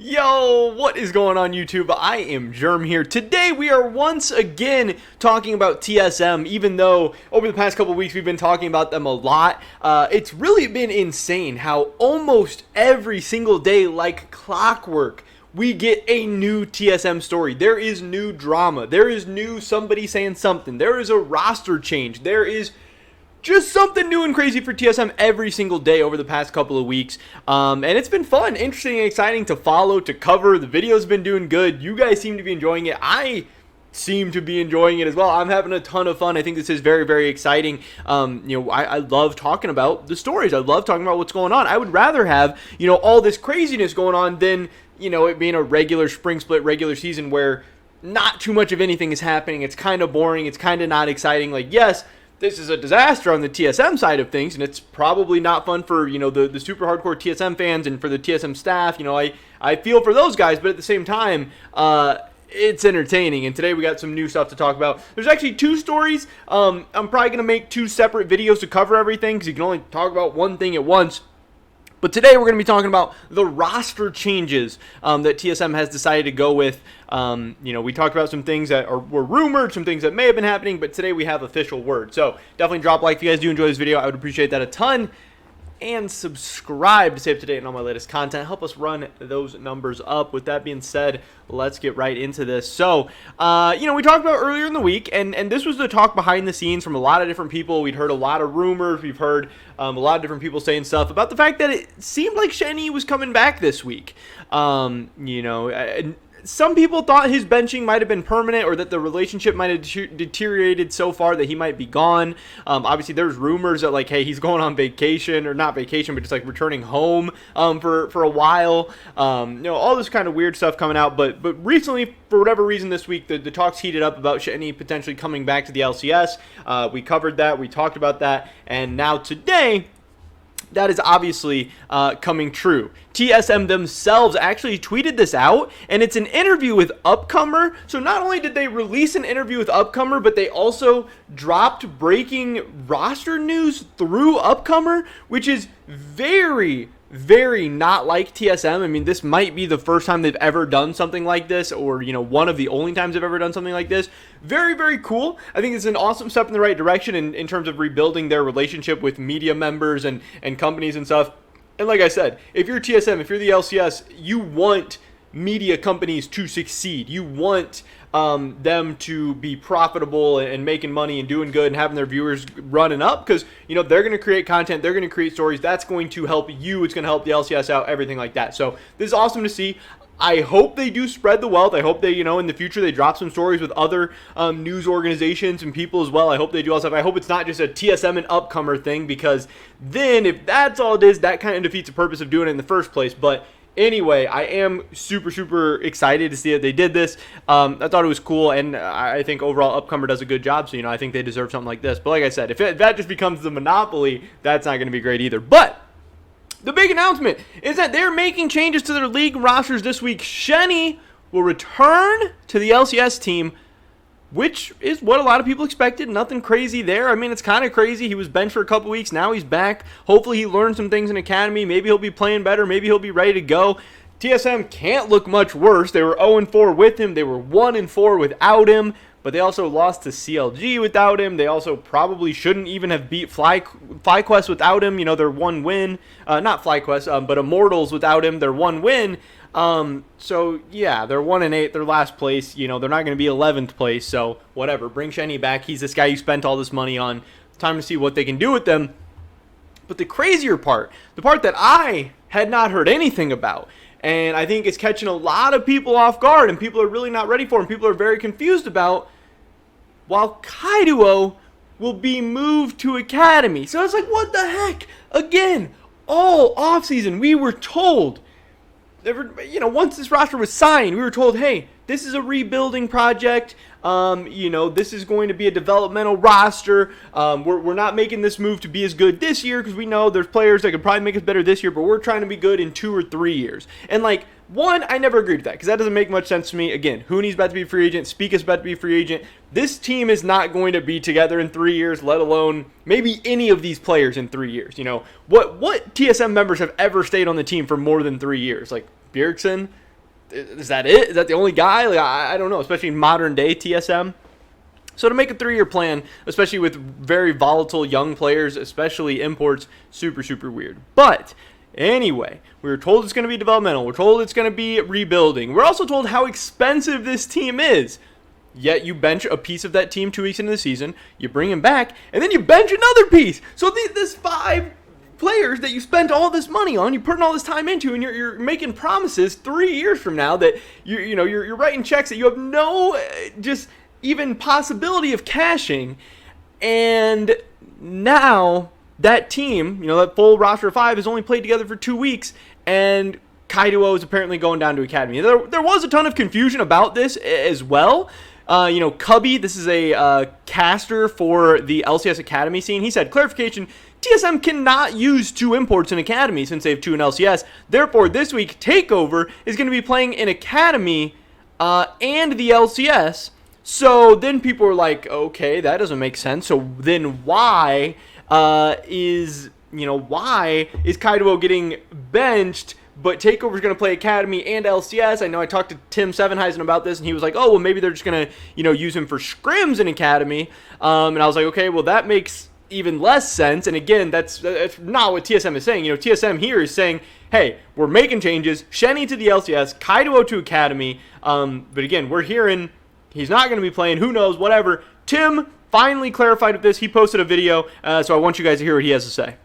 Yo, what is going on YouTube? I am Germ here. Today we are once again talking about TSM, even though over the past couple weeks we've been talking about them a lot. It's really been insane how almost every single day, like clockwork, we get a new TSM story. There is new drama. There is new somebody saying something. There is a roster change. There is just something new and crazy for TSM every single day over the past couple of weeks. And it's been fun, interesting, and exciting to follow, to cover. The video's been doing good. You guys seem to be enjoying it. I seem to be enjoying it as well. I'm having a ton of fun. I think this is very, very exciting. I love talking about the stories. I love talking about what's going on. I would rather have, all this craziness going on than, it being a regular spring split, regular season where not too much of anything is happening. It's kind of boring. It's kind of not exciting. Like, yes, this is a disaster on the TSM side of things, and it's probably not fun for, the super hardcore TSM fans and for the TSM staff. I feel for those guys, but at the same time, it's entertaining. And today we got some new stuff to talk about. There's actually two stories. I'm probably going to make two separate videos to cover everything because you can only talk about one thing at once. But today we're going to be talking about the roster changes that TSM has decided to go with. We talked about some things that were rumored, some things that may have been happening, but today we have official word. So definitely drop a like if you guys do enjoy this video. I would appreciate that a ton. And subscribe to stay up to date on all my latest content. Help us run those numbers up. With that being said, let's get right into this. So, we talked about earlier in the week, and this was the talk behind the scenes from a lot of different people. We'd heard a lot of rumors. We've heard a lot of different people saying stuff about the fact that it seemed like Shenny was coming back this week. Some people thought his benching might have been permanent or that the relationship might have deteriorated so far that he might be gone. Obviously, there's rumors that, hey, he's going on vacation, or not vacation, but just, returning home for a while. All this kind of weird stuff coming out. But recently, for whatever reason this week, the talks heated up about Shenny potentially coming back to the LCS. We covered that. We talked about that. And now today, that is obviously coming true. TSM themselves actually tweeted this out, and it's an interview with Upcomer. So not only did they release an interview with Upcomer, but they also dropped breaking roster news through Upcomer, which is very, very not like TSM. I mean, this might be the first time they've ever done something like this, or, one of the only times they've ever done something like this. Very, very cool. I think it's an awesome step in the right direction in terms of rebuilding their relationship with media members and companies and stuff. And like I said, if you're TSM, if you're the LCS, you want media companies to succeed. You want them to be profitable and making money and doing good and having their viewers running up, because they're going to create content, they're going to create stories that's going to help you, it's going to help the LCS out, everything like that. So this is awesome to see. I hope they do spread the wealth. I hope they, in the future they drop some stories with other news organizations and people as well. I hope they do all stuff. I hope it's not just a TSM and Upcomer thing, because then if that's all it is, that kind of defeats the purpose of doing it in the first place. But anyway, I am super, super excited to see that they did this. I thought it was cool, and I think overall Upcomer does a good job, so, I think they deserve something like this. But like I said, if that just becomes the monopoly, that's not going to be great either. But the big announcement is that they're making changes to their league rosters this week. Shenny will return to the LCS team, which is what a lot of people expected. Nothing crazy there. I mean, it's kind of crazy. He was benched for a couple weeks. Now he's back. Hopefully he learned some things in Academy. Maybe he'll be playing better. Maybe he'll be ready to go. TSM can't look much worse. They were 0-4 with him. They were 1-4 without him. But they also lost to CLG without him. They also probably shouldn't even have beat FlyQuest without him. Their one win. Not FlyQuest, but Immortals without him. Their one win. So yeah, they're 1-8, they're last place. They're not going to be 11th place. So whatever, bring Shenny back. He's this guy you spent all this money on. Time to see what they can do with them. But the crazier part, the part that I had not heard anything about, and I think it's catching a lot of people off guard, and people are really not ready for, and people are very confused about, while Kaido will be moved to Academy. So it's like, what the heck? Again, all offseason, we were told, once this roster was signed, we were told, hey, this is a rebuilding project. This is going to be a developmental roster. We're not making this move to be as good this year, because we know there's players that could probably make us better this year, but we're trying to be good in 2 or 3 years. And one, I never agreed with that, because that doesn't make much sense to me. Again, Hooney's about to be a free agent. Speaka's about to be a free agent. This team is not going to be together in 3 years, let alone maybe any of these players in 3 years. What TSM members have ever stayed on the team for more than 3 years? Like Bjergsen, is that it? Is that the only guy? Like, I don't know, especially in modern day TSM. So to make a 3-year plan, especially with very volatile young players, especially imports, super, super weird. But anyway, we were told it's going to be developmental. We're told it's going to be rebuilding. We're also told how expensive this team is. Yet you bench a piece of that team 2 weeks into the season, you bring him back, and then you bench another piece. So this 5 players that you spent all this money on, you put all this time into, and you're making promises 3 years from now that you're writing checks that you have no just even possibility of cashing. And now that team, that full roster of 5 has only played together for 2 weeks, and Kaido is apparently going down to Academy. There was a ton of confusion about this as well. Cubby, this is a caster for the LCS Academy scene. He said, clarification, TSM cannot use 2 imports in Academy since they have 2 in LCS. Therefore, this week, TakeOver is going to be playing in Academy and the LCS. So then people were like, okay, that doesn't make sense. So then why is Kaido getting benched, but TakeOver is going to play Academy and LCS? I know I talked to Tim Sevenheisen about this, and he was like, oh, well, maybe they're just going to, use him for scrims in Academy. And I was like, okay, well, that makes even less sense. And again, that's not what TSM is saying. TSM here is saying, hey, we're making changes. Shenny to the LCS, Kaido to Academy. But again, we're hearing he's not going to be playing. Who knows? Whatever. Tim finally clarified with this. He posted a video, so I want you guys to hear what he has to say.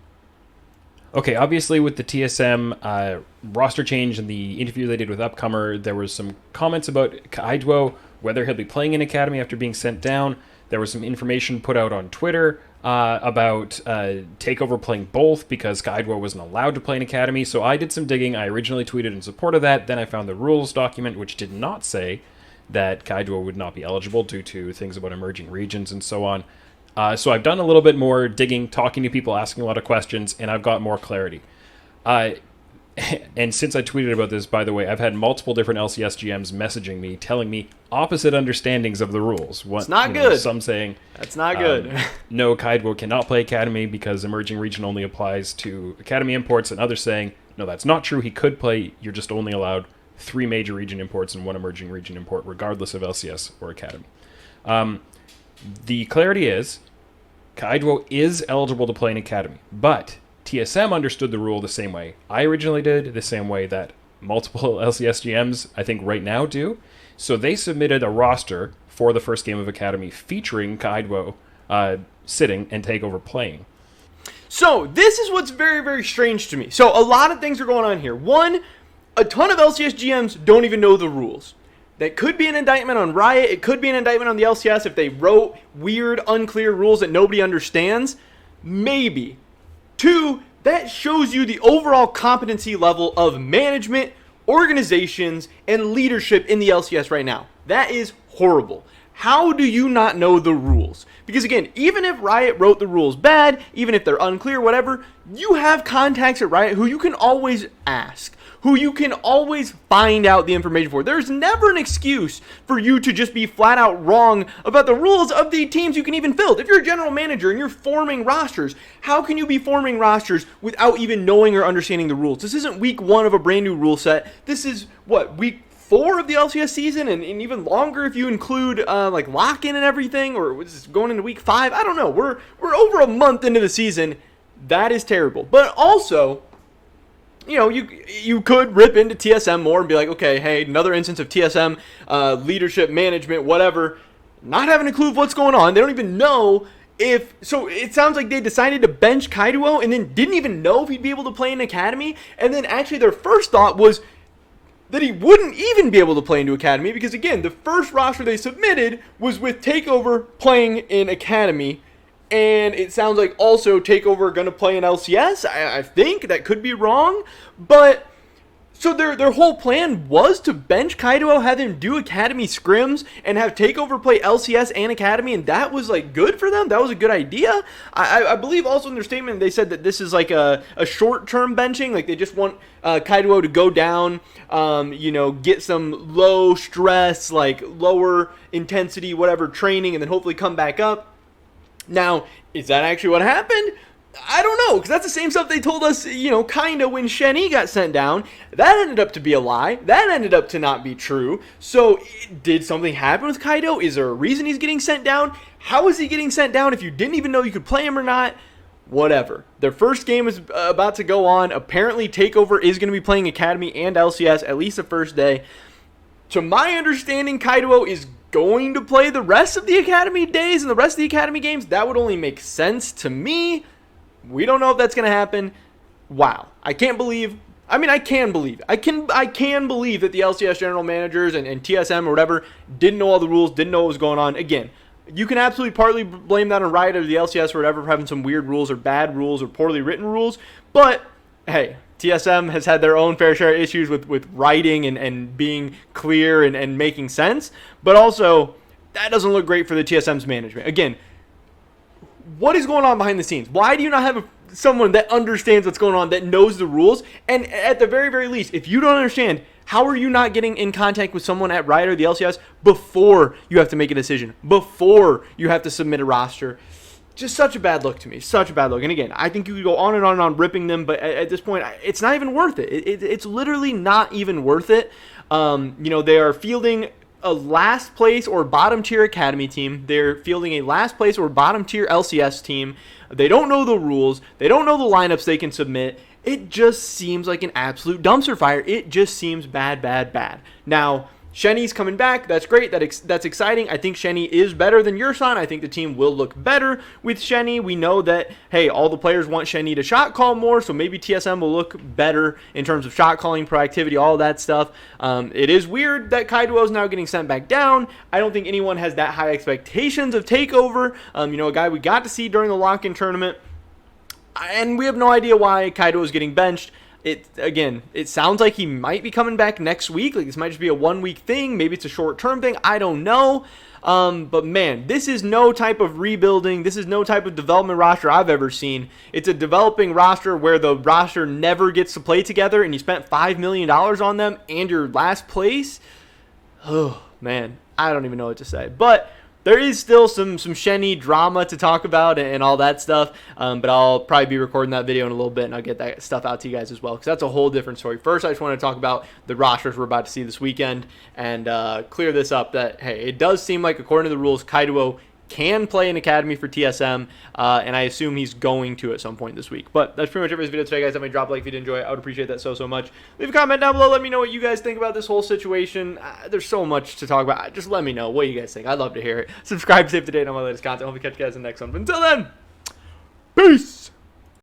Okay, obviously with the TSM roster change and the interview they did with Upcomer, there was some comments about Kaido, whether he'll be playing in Academy after being sent down. There was some information put out on Twitter about TakeOver playing both because Kaido wasn't allowed to play in Academy. So I did some digging. I originally tweeted in support of that. Then I found the rules document, which did not say that Kaido would not be eligible due to things about emerging regions and so on. So I've done a little bit more digging, talking to people, asking a lot of questions, and I've got more clarity. And since I tweeted about this, by the way, I've had multiple different LCS GMs messaging me, telling me opposite understandings of the rules. It's not good. Some saying that's not good. No, Kaido cannot play Academy because emerging region only applies to Academy imports, and others saying, no, that's not true. He could play. You're just only allowed 3 major region imports and 1 emerging region import, regardless of LCS or Academy. The clarity is, Kaido is eligible to play in Academy, but TSM understood the rule the same way I originally did, the same way that multiple LCS GMs, I think, right now do. So they submitted a roster for the first game of Academy featuring Kaido sitting and TakeOver playing. So this is what's very, very strange to me. So a lot of things are going on here. One, a ton of LCS GMs don't even know the rules. That could be an indictment on Riot. It could be an indictment on the LCS if they wrote weird, unclear rules that nobody understands. Maybe. 2, that shows you the overall competency level of management, organizations, and leadership in the LCS right now. That is horrible. How do you not know the rules? Because again, even if Riot wrote the rules bad, even if they're unclear, whatever, you have contacts at Riot who you can always ask, who you can always find out the information for. There's never an excuse for you to just be flat out wrong about the rules of the teams you can even field. If you're a general manager and you're forming rosters, how can you be forming rosters without even knowing or understanding the rules? This isn't week 1 of a brand new rule set. This is, week 4 of the LCS season, and even longer if you include like lock-in and everything, or is this going into week 5? I don't know. We're over a month into the season. That is terrible. But also, you could rip into TSM more and be like, okay, hey, another instance of TSM leadership, management, whatever, not having a clue of what's going on. They don't even know if, so it sounds like they decided to bench Kaido and then didn't even know if he'd be able to play in Academy. And then actually their first thought was that he wouldn't even be able to play into Academy because, again, the first roster they submitted was with TakeOver playing in Academy. And it sounds like also TakeOver going to play in LCS. I think that could be wrong, but so their whole plan was to bench Kaido, have him do Academy scrims, and have TakeOver play LCS and Academy, and that was like good for them. That was a good idea. I believe also in their statement they said that this is like a short-term benching, like they just want Kaido to go down, get some low stress, like lower intensity, whatever training, and then hopefully come back up. Now, is that actually what happened? I don't know, because that's the same stuff they told us, kind of when Shenny got sent down. That ended up to be a lie. That ended up to not be true. So, did something happen with Kaido? Is there a reason he's getting sent down? How is he getting sent down if you didn't even know you could play him or not? Whatever. Their first game is about to go on. Apparently, TakeOver is going to be playing Academy and LCS, at least the first day. To my understanding, Kaido is going to play the rest of the Academy days and the rest of the Academy games. That would only make sense to me. We don't know if that's going to happen. Wow. I can believe that the LCS general managers and TSM or whatever didn't know all the rules, didn't know what was going on. Again, you can absolutely partly blame that on Riot or the LCS or whatever for having some weird rules or bad rules or poorly written rules. But, hey, TSM has had their own fair share of issues with writing and being clear and making sense. But also, that doesn't look great for the TSM's management. Again, what is going on behind the scenes? Why do you not have someone that understands what's going on, that knows the rules? And at the very, very least, if you don't understand, how are you not getting in contact with someone at Riot or the LCS before you have to make a decision, before you have to submit a roster? Just such a bad look to me. Such a bad look. And again, I think you could go on and on and on ripping them, but at this point, it's not even worth it. It's literally not even worth it. They are fielding a last place or bottom tier Academy team. They're fielding a last place or bottom tier LCS team. They don't know the rules. They don't know the lineups they can submit. It just seems like an absolute dumpster fire. It just seems bad, bad, bad. Now, Shenny's coming back. That's great. That's exciting. I think Shenny is better than Yursan. I think the team will look better with Shenny. We know that, hey, all the players want Shenny to shot call more, so maybe TSM will look better in terms of shot calling, proactivity, all that stuff. It is weird that Kaido is now getting sent back down. I don't think anyone has that high expectations of TakeOver. A guy we got to see during the lock-in tournament. And we have no idea why Kaido is getting benched. It sounds like he might be coming back next week. Like, this might just be a 1 week thing. Maybe it's a short-term thing. I don't know. But man, this is no type of rebuilding. This is no type of development roster I've ever seen. It's a developing roster where the roster never gets to play together, and you spent $5 million on them and you're last place. Oh, man. I don't even know what to say. But there is still some Shenny drama to talk about and all that stuff, but I'll probably be recording that video in a little bit, and I'll get that stuff out to you guys as well, because that's a whole different story. First, I just want to talk about the rosters we're about to see this weekend and clear this up that, hey, it does seem like, according to the rules, Kaido can play in Academy for TSM, and I assume he's going to at some point this week. But that's pretty much it for this video today, guys. Definitely drop a like if you did enjoy it. I would appreciate that so much. Leave a comment down below. Let me know what you guys think about this whole situation. There's so much to talk about. Just let me know what you guys think. I'd love to hear it. Subscribe to stay up to date on my latest content. Hope to catch you guys in the next one. But until then, peace!